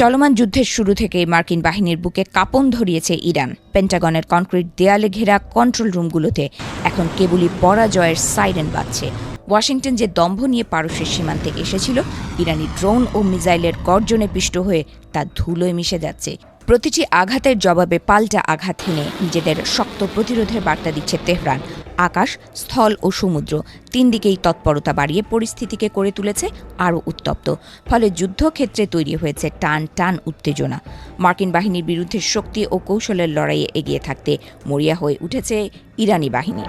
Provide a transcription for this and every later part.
চলমান যুদ্ধের শুরু থেকেই মার্কিন বাহিনীর বুকে কাঁপন ধরিয়েছে ইরান। পেন্টাগনের কনক্রিট দেয়ালে ঘেরা কন্ট্রোল রুমগুলোতে এখন কেবলই পরাজয়ের সাইরেন বাজছে। ওয়াশিংটন যে দম্ভ নিয়ে পারস্যের সীমান্তে এসেছিল, ইরানি ড্রোন ও মিসাইলের গর্জনে পিষ্ট হয়ে তা ধুলোয় মিশে যাচ্ছে। প্রতিটি আঘাতের জবাবে পাল্টা আঘাত হেনে নিজেদের শক্ত প্রতিরোধের বার্তা দিচ্ছে তেহরান। আকাশ, স্থল ও সমুদ্র তিন দিকেই তৎপরতা বাড়িয়ে পরিস্থিতিকে করে তুলেছে আরও উত্তপ্ত। ফলে যুদ্ধক্ষেত্রে তৈরি হয়েছে টান টান উত্তেজনা। মার্কিন বাহিনীর বিরুদ্ধে শক্তি ও কৌশলের লড়াইয়ে এগিয়ে থাকতে মরিয়া হয়ে উঠেছে ইরানি বাহিনী।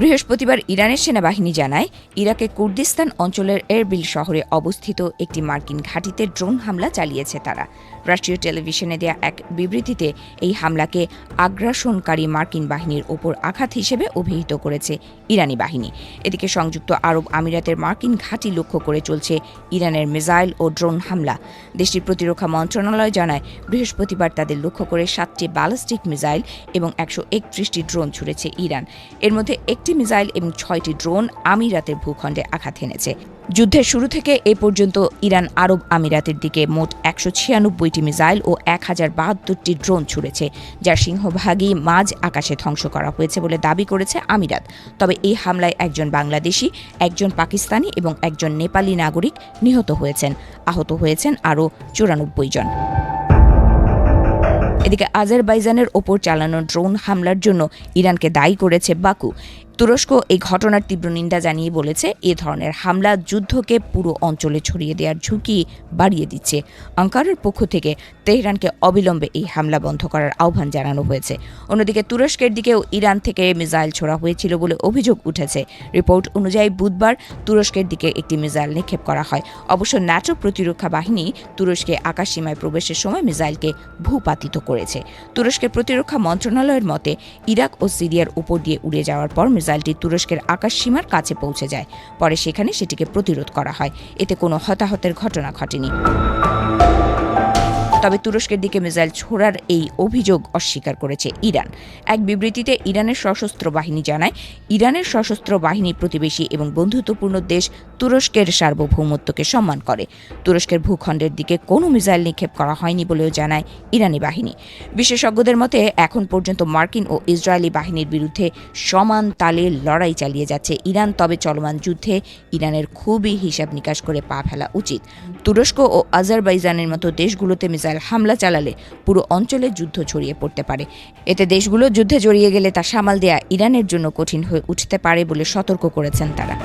বৃহস্পতিবার ইরানের সেনাবাহিনী জানায়, ইরাকে কুর্দিস্তান অঞ্চলের এরবিল শহরে অবস্থিত একটি মার্কিন ঘাঁটিতে ড্রোন হামলা চালিয়েছে তারা। রাষ্ট্রীয় টেলিভিশনে দেয়া এক বিবৃতিতে এই হামলাকে আগ্রাসনকারী মার্কিন বাহিনীর ওপর আঘাত হিসেবে অভিহিত করেছে ইরানি বাহিনী। এদিকে সংযুক্ত আরব আমিরাতের মার্কিন ঘাঁটি লক্ষ্য করে চলছে ইরানের মিসাইল ও ড্রোন হামলা। দেশটির প্রতিরক্ষা মন্ত্রণালয় জানায়, বৃহস্পতিবার তাদের লক্ষ্য করে 7টি ব্যালিস্টিক মিসাইল এবং 131টি ড্রোন ছুড়েছে ইরান। এর মধ্যে একটি মিসাইল এবং 6টি ড্রোন আমিরাতের ভূখণ্ডে আঘাত হেনেছে। যুদ্ধের শুরু থেকে এ পর্যন্ত ইরান আরব আমিরাতের দিকে মোট 196টি মিসাইল ও 1072টি ড্রোন ছুড়েছে, যার সিংহভাগই মাঝ আকাশে ধ্বংস করা হয়েছে বলে দাবি করেছে আমিরাত। তবে এই হামলায় একজন বাংলাদেশি, একজন পাকিস্তানি এবং একজন নেপালি নাগরিক নিহত হয়েছেন। আহত হয়েছেন আরও 94 জন। এদিকে আজারবাইজানের ওপর চালানো ড্রোন হামলার জন্য ইরানকে দায়ী করেছে বাকু। তুরস্ক এই ঘটনার তীব্র নিন্দা জানিয়ে বলেছে, এ ধরনের হামলা যুদ্ধকে পুরো অঞ্চলে ছড়িয়ে দেওয়ার ঝুঁকি বাড়িয়ে দিচ্ছে। আঙ্কারার পক্ষ থেকে তেহরানকে অবিলম্বে এই হামলা বন্ধ করার আহ্বান জানানো হয়েছে। অন্যদিকে তুরস্কের দিকেও ইরান থেকে মিসাইল ছোড়া হয়েছিল বলে অভিযোগ উঠেছে। রিপোর্ট অনুযায়ী বুধবার তুরস্কের দিকে একটি মিসাইল নিক্ষেপ করা হয়। অবশ্য ন্যাটো প্রতিরক্ষা বাহিনী তুরস্কে আকাশসীমায় প্রবেশের সময় মিসাইলকে ভূপাতিত করেছে। তুরস্কের প্রতিরক্ষা মন্ত্রণালয়ের মতে, ইরাক ও সিরিয়ার উপর দিয়ে উড়ে যাওয়ার পর মিসাইলটি তুরস্কের আকাশসীমার কাছে পৌঁছে যায়। পরে সেখানে সেটিকে প্রতিরোধ করা হয়। এতে কোনো হতাহতের ঘটনা ঘটেনি। তবে তুরস্কের দিকে মিসাইল ছোড়ার এই অভিযোগ অস্বীকার করেছে ইরান। এক বিবৃতিতে ইরানের সশস্ত্র বাহিনী জানায়, ইরানের সশস্ত্র বাহিনী প্রতিবেশী এবং বন্ধুত্বপূর্ণ দেশ তুরস্কের সার্বভৌমত্বকে সম্মান করে। তুরস্কের ভূখণ্ডের দিকে কোনো মিসাইল নিক্ষেপ করা হয়নি বলেও জানায় ইরানি বাহিনী। বিশেষজ্ঞদের মতে, এখন পর্যন্ত মার্কিন ও ইসরায়েলি বাহিনীর বিরুদ্ধে সমান তালে লড়াই চালিয়ে যাচ্ছে ইরান। তবে চলমান যুদ্ধে ইরানের খুবই হিসাব নিকাশ করে পা ফেলা উচিত। তুরস্ক ও আজারবাইজানের মতো দেশগুলোতে মিসাইল হামলা চালালে পুরো অঞ্চলে যুদ্ধ ছড়িয়ে পড়তে পারে। এতে দেশগুলো যুদ্ধে জড়িয়ে গেলে তা সামাল দেয়া ইরানের জন্য কঠিন হয়ে উঠতে পারে বলে সতর্ক করেছেন তারা।